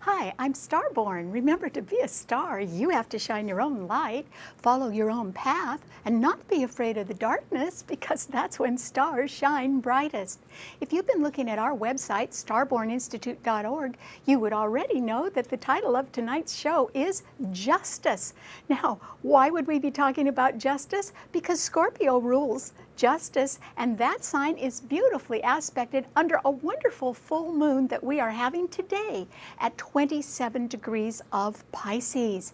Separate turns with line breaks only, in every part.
Hi, I'm Starborn. Remember, to be a star, you have to shine your own light, follow your own path, and not be afraid of the darkness, because that's when stars shine brightest. If you've been looking at our website, starborninstitute.org, you would already know that the title of tonight's show is Justice. Now, why would we be talking about justice? Because Scorpio rules justice, and that sign is beautifully aspected under a wonderful full moon that we are having today at 27 degrees of Pisces.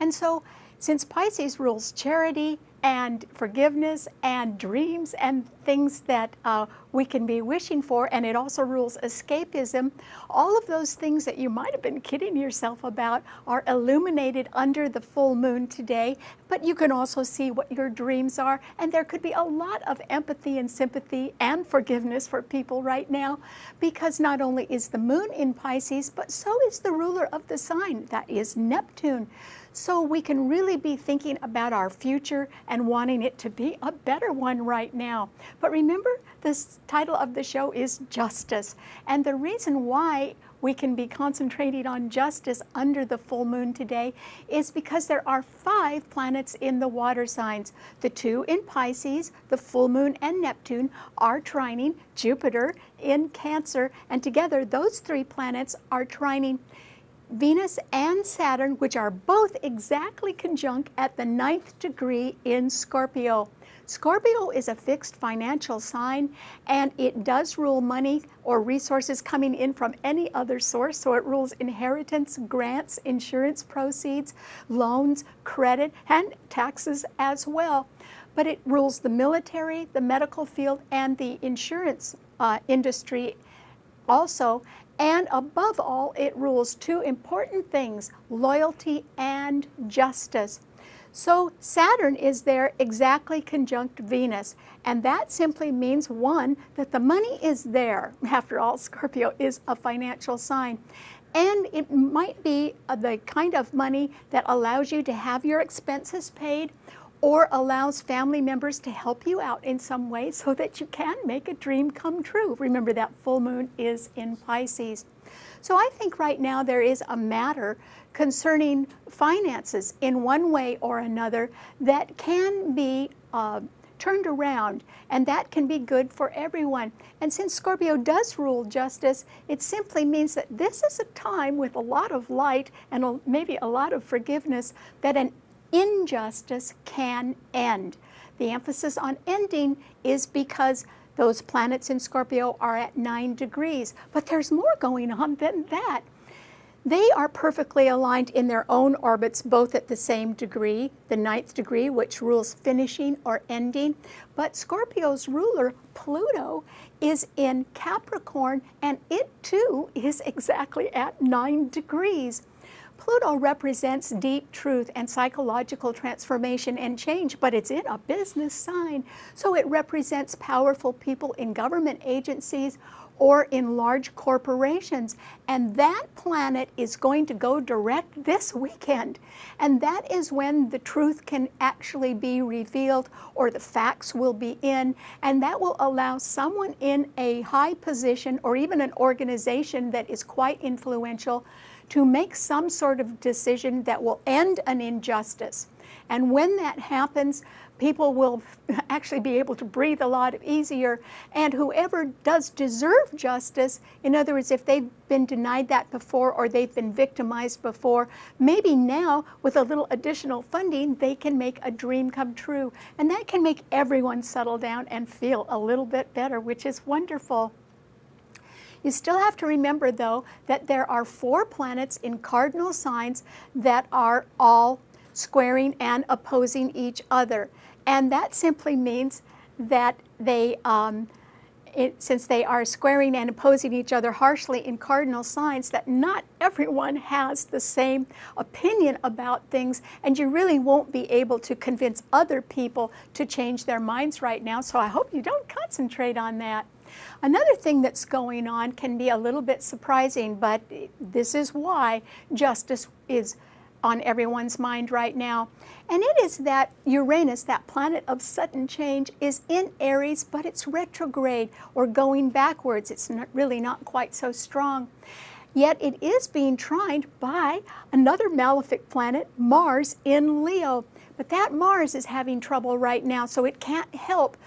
And so, since Pisces rules charity and forgiveness and dreams and things that we can be wishing for, and it also rules escapism, all of those things that you might have been kidding yourself about are illuminated under the full moon today. But you can also see what your dreams are, and there could be a lot of empathy and sympathy and forgiveness for people right now, because not only is the moon in Pisces, but so is the ruler of the sign, that is Neptune. So we can really be thinking about our future and wanting it to be a better one right now. But remember, the title of the show is Justice. And the reason why we can be concentrating on justice under the full moon today is because there are 5 planets in the water signs. The 2 in Pisces, the full moon and Neptune, are trining Jupiter in Cancer. And together, those 3 planets are trining Venus and Saturn, which are both exactly conjunct at the 9th degree in Scorpio. Scorpio is a fixed financial sign, and it does rule money or resources coming in from any other source. So it rules inheritance, grants, insurance proceeds, loans, credit, and taxes as well. But it rules the military, the medical field, and the insurance industry also. And above all, it rules 2 important things: loyalty and justice. So Saturn is there exactly conjunct Venus, and that simply means, 1, that the money is there. After all, Scorpio is a financial sign. And it might be the kind of money that allows you to have your expenses paid, or allows family members to help you out in some way so that you can make a dream come true. Remember, that full moon is in Pisces. So I think right now there is a matter concerning finances in one way or another that can be turned around, and that can be good for everyone. And since Scorpio does rule justice, it simply means that this is a time with a lot of light and maybe a lot of forgiveness, that an injustice can end. The emphasis on ending is because those planets in Scorpio are at 9 degrees. But there's more going on than that. They are perfectly aligned in their own orbits, both at the same degree, the 9th degree, which rules finishing or ending. But Scorpio's ruler, Pluto, is in Capricorn, and it too is exactly at 9 degrees. Pluto represents deep truth and psychological transformation and change, but it's in a business sign. So it represents powerful people in government agencies or in large corporations. And that planet is going to go direct this weekend. And that is when the truth can actually be revealed, or the facts will be in. And that will allow someone in a high position, or even an organization that is quite influential, to make some sort of decision that will end an injustice. And when that happens, people will actually be able to breathe a lot easier. And whoever does deserve justice, in other words, if they've been denied that before or they've been victimized before, maybe now with a little additional funding, they can make a dream come true. And that can make everyone settle down and feel a little bit better, which is wonderful. You still have to remember, though, that there are 4 planets in cardinal signs that are all squaring and opposing each other. And that simply means that they, since they are squaring and opposing each other harshly in cardinal signs, that not everyone has the same opinion about things, and you really won't be able to convince other people to change their minds right now. So I hope you don't concentrate on that. Another thing that's going on can be a little bit surprising, but this is why justice is on everyone's mind right now. And it is that Uranus, that planet of sudden change, is in Aries, but it's retrograde or going backwards. It's really not quite so strong. Yet it is being trined by another malefic planet, Mars in Leo. But that Mars is having trouble right now, so it can't help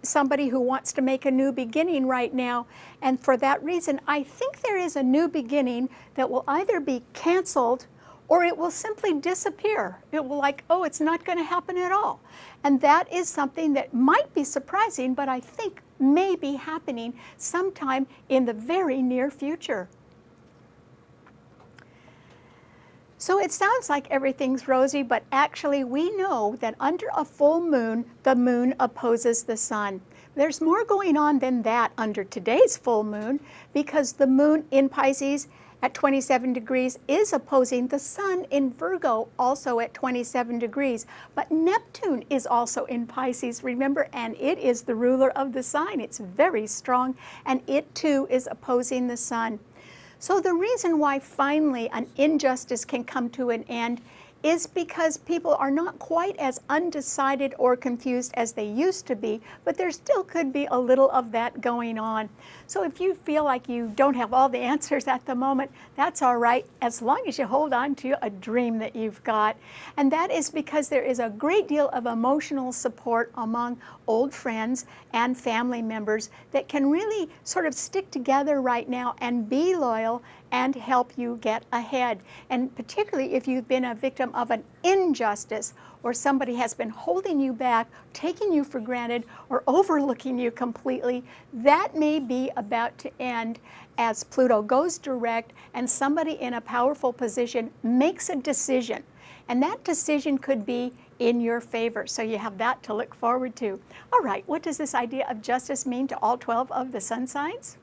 somebody who wants to make a new beginning right now. And for that reason, I think there is a new beginning that will either be canceled or it will simply disappear. It will oh, it's not going to happen at all. And that is something that might be surprising, but I think may be happening sometime in the very near future. So it sounds like everything's rosy, but actually we know that under a full moon, the moon opposes the sun. There's more going on than that under today's full moon, because the moon in Pisces at 27 degrees is opposing the sun in Virgo, also at 27 degrees. But Neptune is also in Pisces, remember, and it is the ruler of the sign. It's very strong, and it too is opposing the sun. So the reason why finally an injustice can come to an end is because people are not quite as undecided or confused as they used to be, but there still could be a little of that going on. So if you feel like you don't have all the answers at the moment, that's all right, as long as you hold on to a dream that you've got. And that is because there is a great deal of emotional support among old friends and family members that can really sort of stick together right now and be loyal and help you get ahead. And particularly if you've been a victim of an injustice, or somebody has been holding you back, taking you for granted, or overlooking you completely, that may be about to end as Pluto goes direct and somebody in a powerful position makes a decision. And that decision could be in your favor. So you have that to look forward to. All right, what does this idea of justice mean to all 12 of the sun signs?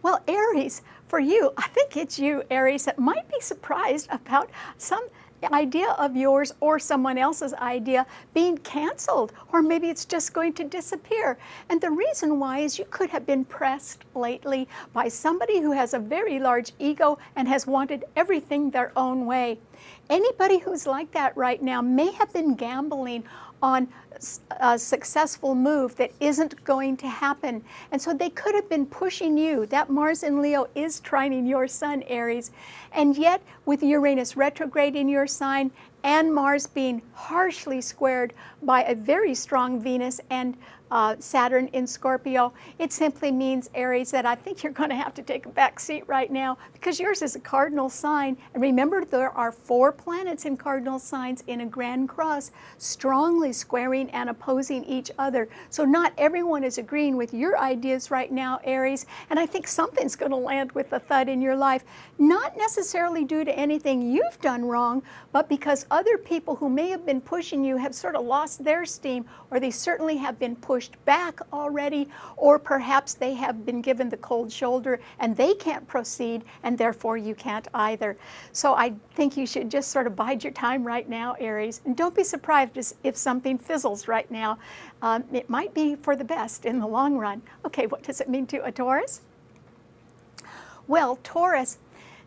Well, Aries, for you, I think it's you, Aries, that might be surprised about some idea of yours or someone else's idea being canceled, or maybe it's just going to disappear. And the reason why is you could have been pressed lately by somebody who has a very large ego and has wanted everything their own way. Anybody who's like that right now may have been gambling on a successful move that isn't going to happen. And so they could have been pushing you. That Mars in Leo is trining your sun, Aries. And yet, with Uranus retrograde in your sign and Mars being harshly squared by a very strong Venus and Saturn in Scorpio, it simply means, Aries, that I think you're going to have to take a back seat right now, because yours is a cardinal sign. And remember, there are 4 planets in cardinal signs in a grand cross, strongly squaring and opposing each other. So not everyone is agreeing with your ideas right now, Aries. And I think something's going to land with a thud in your life, not necessarily due to anything you've done wrong, but because other people who may have been pushing you have sort of lost their steam, or they certainly have been pushed back already, or perhaps they have been given the cold shoulder and they can't proceed, and therefore you can't either. So I think you should just sort of bide your time right now, Aries, and don't be surprised if something fizzles right now. It might be for the best in the long run. Okay, what does it mean to a Taurus? Well, Taurus,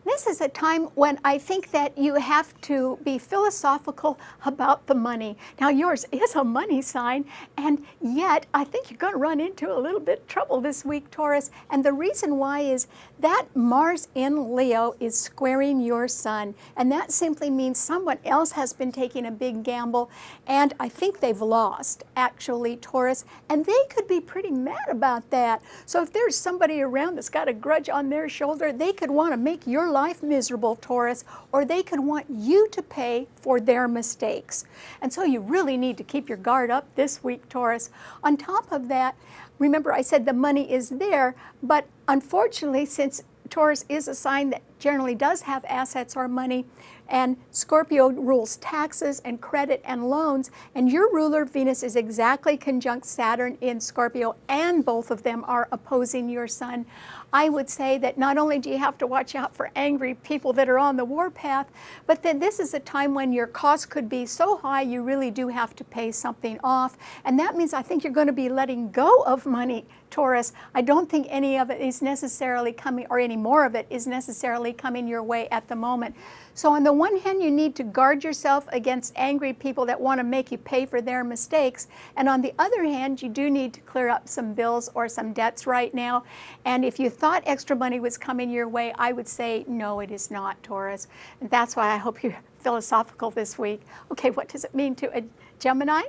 this is a time when I think that you have to be philosophical about the money. Now, yours is a money sign, and yet I think you're going to run into a little bit of trouble this week, Taurus. And the reason why is that Mars in Leo is squaring your sun, and that simply means someone else has been taking a big gamble, and I think they've lost, actually, Taurus, and they could be pretty mad about that. So if there's somebody around that's got a grudge on their shoulder, they could want to make your life miserable, Taurus, or they could want you to pay for their mistakes. And so you really need to keep your guard up this week, Taurus. On top of that, remember I said the money is there, but unfortunately, since Taurus is a sign that generally does have assets or money, and Scorpio rules taxes and credit and loans, and your ruler Venus is exactly conjunct Saturn in Scorpio, and both of them are opposing your sun. I would say that not only do you have to watch out for angry people that are on the warpath, but then this is a time when your costs could be so high you really do have to pay something off. And that means I think you're going to be letting go of money Taurus, I don't think any of it is necessarily coming, or any more of it is necessarily coming your way at the moment. So on the one hand, you need to guard yourself against angry people that want to make you pay for their mistakes. And on the other hand, you do need to clear up some bills or some debts right now. And if you thought extra money was coming your way, I would say, no, it is not, Taurus. And that's why I hope you're philosophical this week. Okay, what does it mean to a Gemini?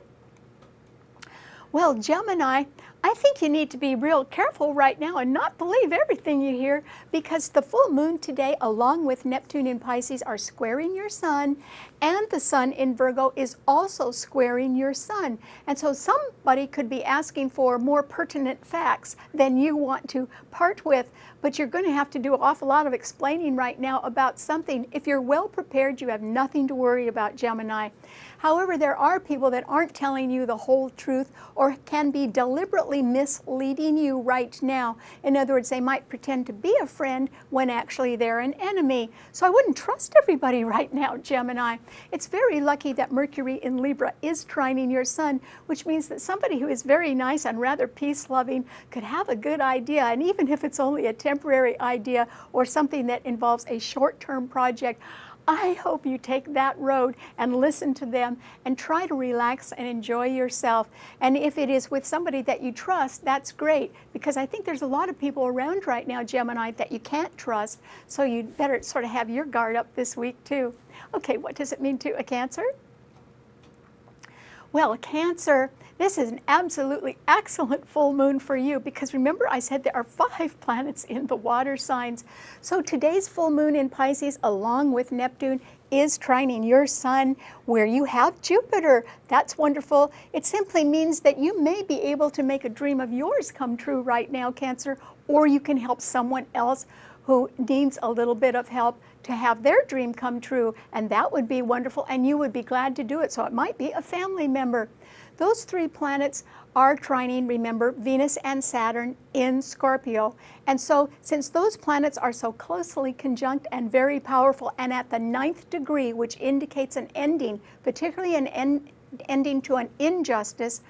Well, Gemini, I think you need to be real careful right now and not believe everything you hear, because the full moon today, along with Neptune in Pisces, are squaring your sun, and the sun in Virgo is also squaring your sun. And so somebody could be asking for more pertinent facts than you want to part with, but you're going to have to do an awful lot of explaining right now about something. If you're well prepared, you have nothing to worry about, Gemini. However, there are people that aren't telling you the whole truth or can be deliberately misleading you right now. In other words, they might pretend to be a friend when actually they're an enemy. So I wouldn't trust everybody right now, Gemini. It's very lucky that Mercury in Libra is trining your sun, which means that somebody who is very nice and rather peace-loving could have a good idea. And even if it's only a temporary idea or something that involves a short-term project, I hope you take that road and listen to them and try to relax and enjoy yourself. And if it is with somebody that you trust, that's great, because I think there's a lot of people around right now, Gemini, that you can't trust. So you'd better sort of have your guard up this week too. Okay, what does it mean to a Cancer? Well, Cancer, this is an absolutely excellent full moon for you, because remember I said there are 5 planets in the water signs. So today's full moon in Pisces, along with Neptune, is trining your sun where you have Jupiter. That's wonderful. It simply means that you may be able to make a dream of yours come true right now, Cancer, or you can help someone else who needs a little bit of help to have their dream come true, and that would be wonderful, and you would be glad to do it. So it might be a family member. Those 3 planets are trining, remember, Venus and Saturn in Scorpio. And so since those planets are so closely conjunct and very powerful, and at the 9th degree, which indicates an ending, particularly an ending to an injustice,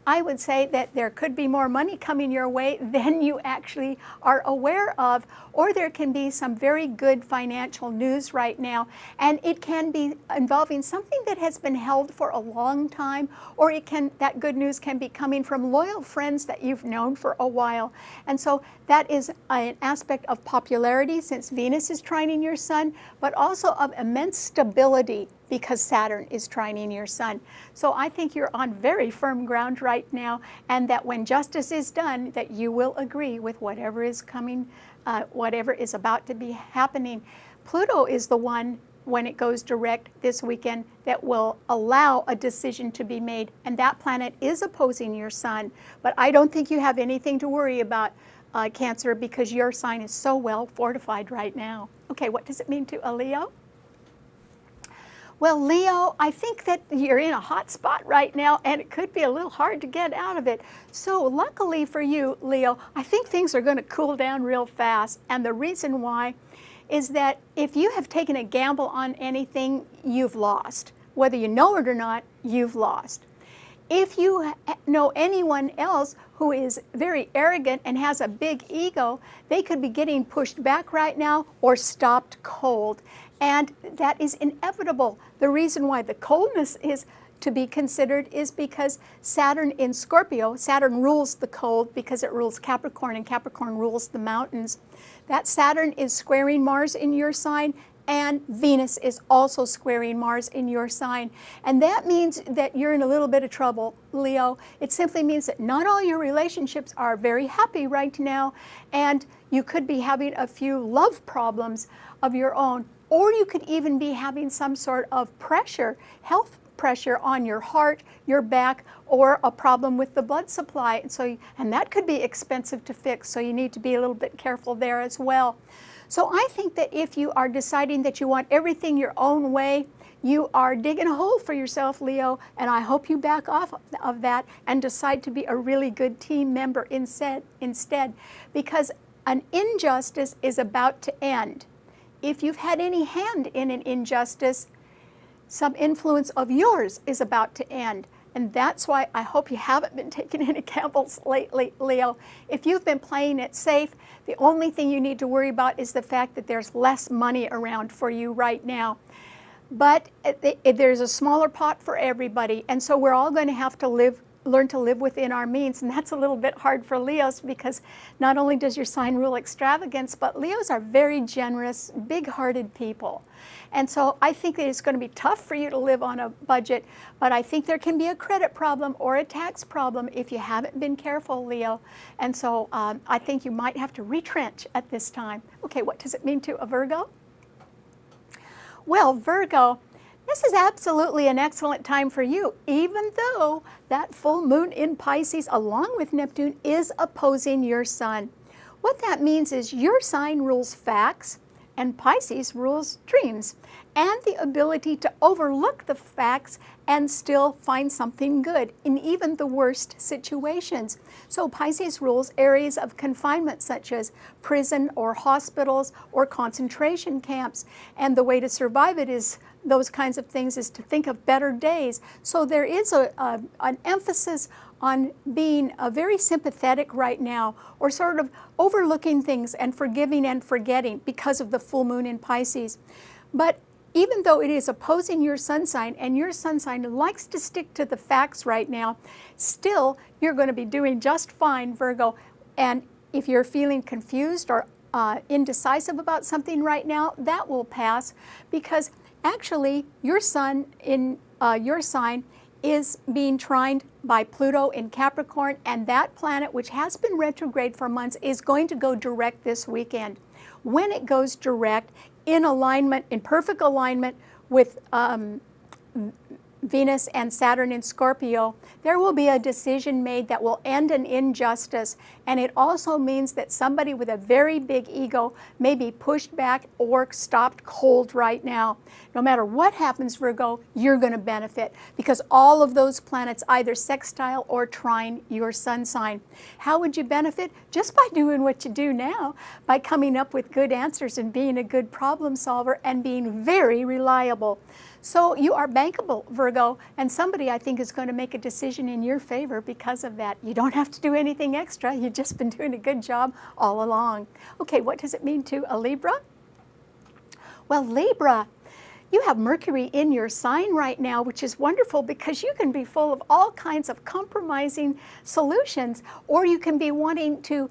I would say that there could be more money coming your way than you actually are aware of, or there can be some very good financial news right now, and it can be involving something that has been held for a long time, or that good news can be coming from loyal friends that you've known for a while. And so that is an aspect of popularity, since Venus is trining your sun, but also of immense stability, because Saturn is trining your sun. So I think you're on very firm ground right now, and that when justice is done, that you will agree with whatever is coming, whatever is about to be happening. Pluto is the one, when it goes direct this weekend, that will allow a decision to be made, and that planet is opposing your sun. But I don't think you have anything to worry about, Cancer, because your sign is so well fortified right now. Okay, what does it mean to a Leo? Well, Leo, I think that you're in a hot spot right now, and it could be a little hard to get out of it. So luckily for you, Leo, I think things are going to cool down real fast. And the reason why is that if you have taken a gamble on anything, you've lost. Whether you know it or not, you've lost. If you know anyone else who is very arrogant and has a big ego, they could be getting pushed back right now or stopped cold. And that is inevitable. The reason why the coldness is to be considered is because Saturn in Scorpio, Saturn rules the cold because it rules Capricorn, and Capricorn rules the mountains. That Saturn is squaring Mars in your sign, and Venus is also squaring Mars in your sign. And that means that you're in a little bit of trouble, Leo. It simply means that not all your relationships are very happy right now, and you could be having a few love problems of your own. Or you could even be having some sort of pressure, health pressure on your heart, your back, or a problem with the blood supply. And that could be expensive to fix, so you need to be a little bit careful there as well. So I think that if you are deciding that you want everything your own way, you are digging a hole for yourself, Leo, and I hope you back off of that and decide to be a really good team member instead, because an injustice is about to end. If you've had any hand in an injustice, some influence of yours is about to end. And that's why I hope you haven't been taking any gambles lately, Leo. If you've been playing it safe, the only thing you need to worry about is the fact that there's less money around for you right now. But there's a smaller pot for everybody, and so we're all going to have to learn to live within our means, and that's a little bit hard for Leos because not only does your sign rule extravagance, but Leos are very generous, big-hearted people. And so I think that it's going to be tough for you to live on a budget, but I think there can be a credit problem or a tax problem if you haven't been careful, Leo. And so I think you might have to retrench at this time. Okay, what does it mean to a Virgo? Well, Virgo, this is absolutely an excellent time for you, even though that full moon in Pisces, along with Neptune, is opposing your sun. What that means is your sign rules facts, and Pisces rules dreams, and the ability to overlook the facts and still find something good in even the worst situations. So Pisces rules areas of confinement such as prison or hospitals or concentration camps, and the way to survive it is those kinds of things is to think of better days. So there is an emphasis on being very sympathetic right now, or sort of overlooking things and forgiving and forgetting because of the full moon in Pisces. But even though it is opposing your sun sign, and your sun sign likes to stick to the facts right now, still you're going to be doing just fine, Virgo. And if you're feeling confused or indecisive about something right now, that will pass, because actually your sun in your sign is being trined by Pluto in Capricorn, and that planet, which has been retrograde for months, is going to go direct this weekend. When it goes direct, in alignment, in perfect alignment with Venus and Saturn in Scorpio, there will be a decision made that will end an injustice. And it also means that somebody with a very big ego may be pushed back or stopped cold right now. No matter what happens, Virgo, you're going to benefit, because all of those planets either sextile or trine your sun sign. How would you benefit? Just by doing what you do now, by coming up with good answers and being a good problem solver and being very reliable. So you are bankable, Virgo, and somebody, I think, is going to make a decision in your favor because of that. You don't have to do anything extra. You've just been doing a good job all along. Okay, what does it mean to a Libra? Well, Libra, you have Mercury in your sign right now, which is wonderful because you can be full of all kinds of compromising solutions, or you can be wanting to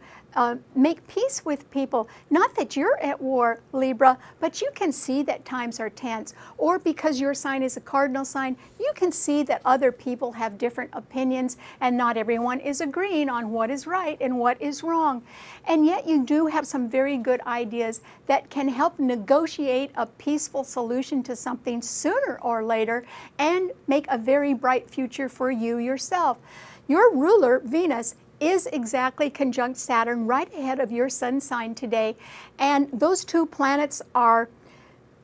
make peace with people. Not that you're at war, Libra, but you can see that times are tense. Or because your sign is a cardinal sign, you can see that other people have different opinions and not everyone is agreeing on what is right and what is wrong. And yet you do have some very good ideas that can help negotiate a peaceful solution to something sooner or later and make a very bright future for you yourself. Your ruler, Venus, is exactly conjunct Saturn right ahead of your sun sign today. And those two planets are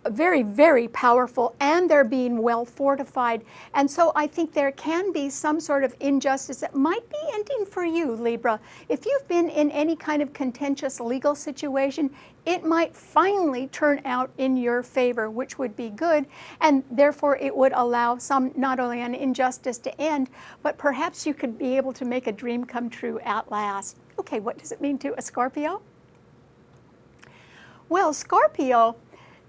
very, very powerful, and they're being well fortified. And so I think there can be some sort of injustice that might be ending for you, Libra. If you've been in any kind of contentious legal situation, it might finally turn out in your favor, which would be good, and therefore it would allow not only an injustice to end, but perhaps you could be able to make a dream come true at last. Okay, what does it mean to a Scorpio? Well, Scorpio,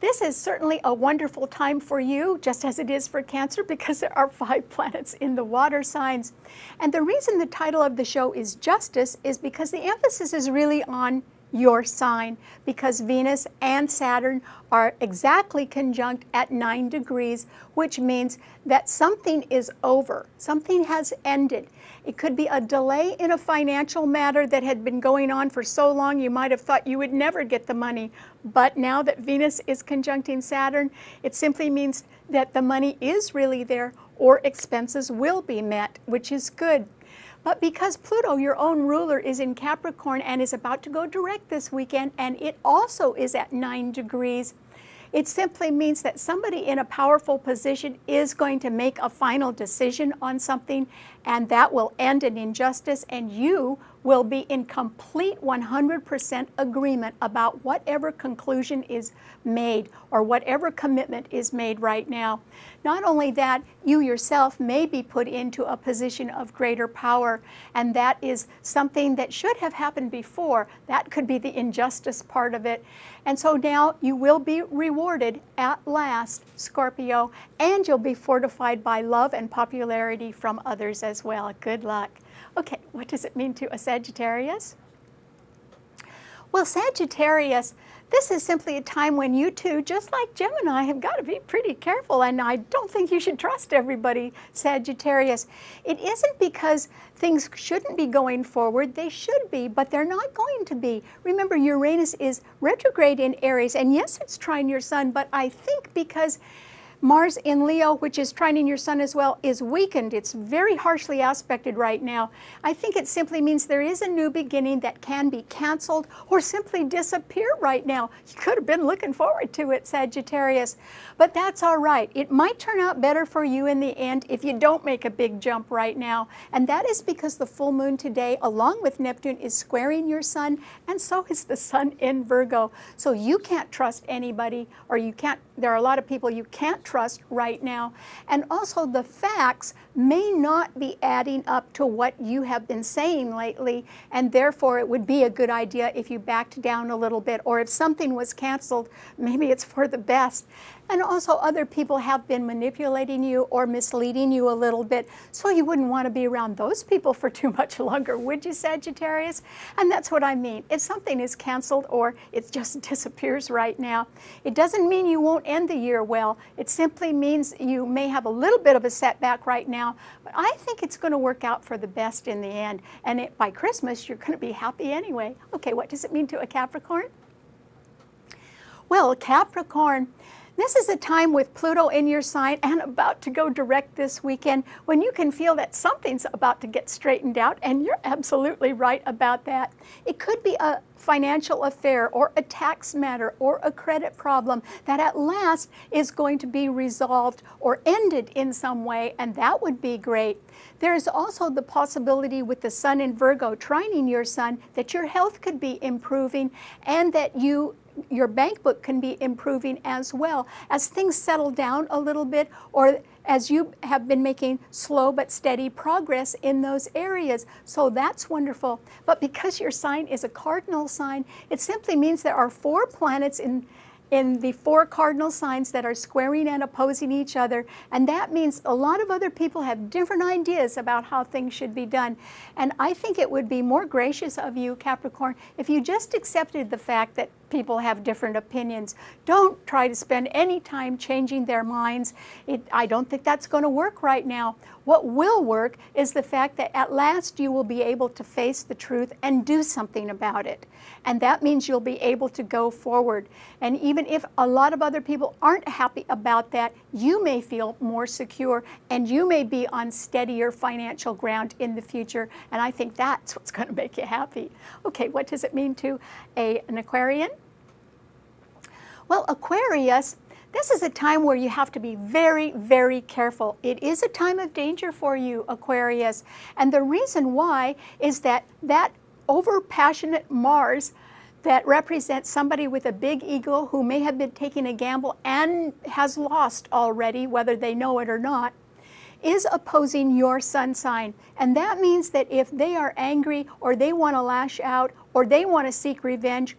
this is certainly a wonderful time for you, just as it is for Cancer, because there are 5 planets in the water signs. And the reason the title of the show is Justice is because the emphasis is really on your sign, because Venus and Saturn are exactly conjunct at 9 degrees, which means that something is over, something has ended. It could be a delay in a financial matter that had been going on for so long you might have thought you would never get the money. But now that Venus is conjuncting Saturn, it simply means that the money is really there, or expenses will be met, which is good. But because Pluto, your own ruler, is in Capricorn and is about to go direct this weekend, and it also is at 9 degrees, it simply means that somebody in a powerful position is going to make a final decision on something, and that will end in injustice, and you will be in complete 100% agreement about whatever conclusion is made or whatever commitment is made right now. Not only that, you yourself may be put into a position of greater power, and that is something that should have happened before. That could be the injustice part of it. And so now you will be rewarded at last, Scorpio, and you'll be fortified by love and popularity from others as well. Good luck. Okay, what does it mean to a Sagittarius? Well, Sagittarius, this is simply a time when you two, just like Gemini, have got to be pretty careful, and I don't think you should trust everybody, Sagittarius. It isn't because things shouldn't be going forward. They should be, but they're not going to be. Remember, Uranus is retrograde in Aries, and yes, it's trine your sun, but I think because Mars in Leo, which is trining your sun as well, is weakened. It's very harshly aspected right now. I think it simply means there is a new beginning that can be canceled or simply disappear right now. You could have been looking forward to it, Sagittarius, but that's all right. It might turn out better for you in the end if you don't make a big jump right now, and that is because the full moon today, along with Neptune, is squaring your sun, and so is the sun in Virgo. So you can't trust anybody, or there are a lot of people you can't trust right now. And also the facts may not be adding up to what you have been saying lately, and therefore it would be a good idea if you backed down a little bit, or if something was canceled, maybe it's for the best. And also other people have been manipulating you or misleading you a little bit, so you wouldn't want to be around those people for too much longer, would you, Sagittarius? And that's what I mean. If something is canceled or it just disappears right now, it doesn't mean you won't end the year well. It simply means you may have a little bit of a setback right now, but I think it's going to work out for the best in the end. And by Christmas, you're going to be happy anyway. Okay, what does it mean to a Capricorn? Well, Capricorn, this is a time with Pluto in your sign and about to go direct this weekend when you can feel that something's about to get straightened out, and you're absolutely right about that. It could be a financial affair or a tax matter or a credit problem that at last is going to be resolved or ended in some way, and that would be great. There's also the possibility with the sun in Virgo trining your sun that your health could be improving and that your bank book can be improving as well as things settle down a little bit, or as you have been making slow but steady progress in those areas. So that's wonderful. But because your sign is a cardinal sign, it simply means there are 4 planets in the 4 cardinal signs that are squaring and opposing each other, and that means a lot of other people have different ideas about how things should be done. And I think it would be more gracious of you, Capricorn, if you just accepted the fact that people have different opinions. Don't try to spend any time changing their minds. I don't think that's going to work right now. What will work is the fact that at last you will be able to face the truth and do something about it. And that means you'll be able to go forward. And even if a lot of other people aren't happy about that, you may feel more secure and you may be on steadier financial ground in the future. And I think that's what's going to make you happy. Okay, what does it mean to an Aquarian? Well, Aquarius, this is a time where you have to be very, very careful. It is a time of danger for you, Aquarius. And the reason why is that over-passionate Mars that represents somebody with a big ego who may have been taking a gamble and has lost already, whether they know it or not, is opposing your sun sign. And that means that if they are angry or they want to lash out or they want to seek revenge,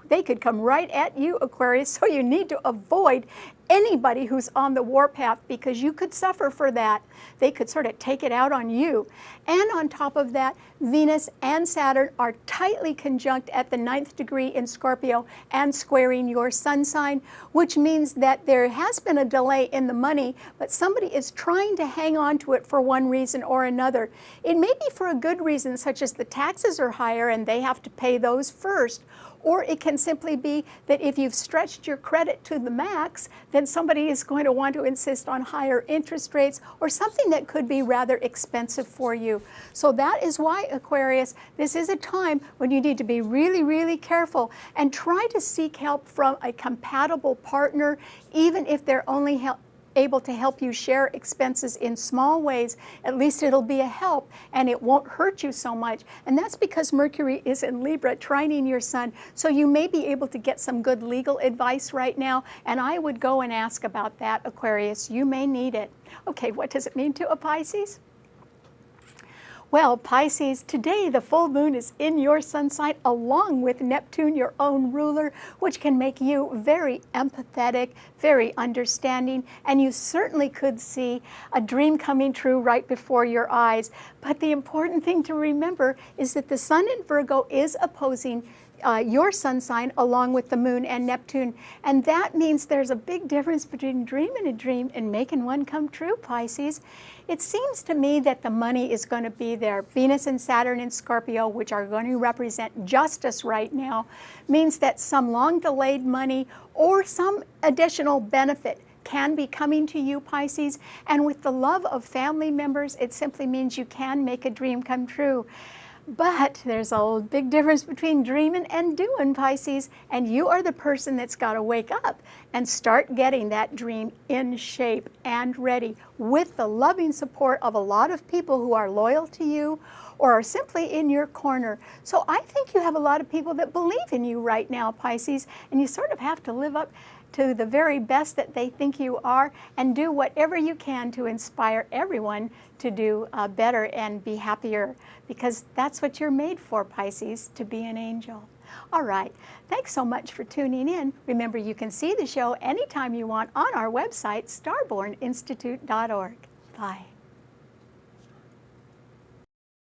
they could come right at you, Aquarius. So you need to avoid anybody who's on the warpath, because you could suffer for that. They could sort of take it out on you. And on top of that, Venus and Saturn are tightly conjunct at the 9th degree in Scorpio and squaring your sun sign, which means that there has been a delay in the money, but somebody is trying to hang on to it for one reason or another. It may be for a good reason, such as the taxes are higher and they have to pay those first. Or it can simply be that if you've stretched your credit to the max, then somebody is going to want to insist on higher interest rates or something that could be rather expensive for you. So that is why, Aquarius, this is a time when you need to be really, really careful and try to seek help from a compatible partner, even if they're only able to help you share expenses in small ways. At least it'll be a help and it won't hurt you so much. And that's because Mercury is in Libra, trining your sun. So you may be able to get some good legal advice right now. And I would go and ask about that, Aquarius. You may need it. Okay, what does it mean to a Pisces? Well, Pisces, today the full moon is in your sun sign along with Neptune, your own ruler, which can make you very empathetic, very understanding, and you certainly could see a dream coming true right before your eyes. But the important thing to remember is that the sun in Virgo is opposing your sun sign along with the moon and Neptune. And that means there's a big difference between dreaming a dream and making one come true, Pisces. It seems to me that the money is going to be there. Venus and Saturn in Scorpio, which are going to represent justice right now, means that some long delayed money or some additional benefit can be coming to you, Pisces. And with the love of family members, it simply means you can make a dream come true. But there's a big difference between dreaming and doing, Pisces, and you are the person that's got to wake up and start getting that dream in shape and ready with the loving support of a lot of people who are loyal to you or are simply in your corner. So I think you have a lot of people that believe in you right now, Pisces, and you sort of have to live up to the very best that they think you are and do whatever you can to inspire everyone to do better and be happier, because that's what you're made for, Pisces, to be an angel. All right, thanks so much for tuning in. Remember, you can see the show anytime you want on our website, starborninstitute.org. Bye.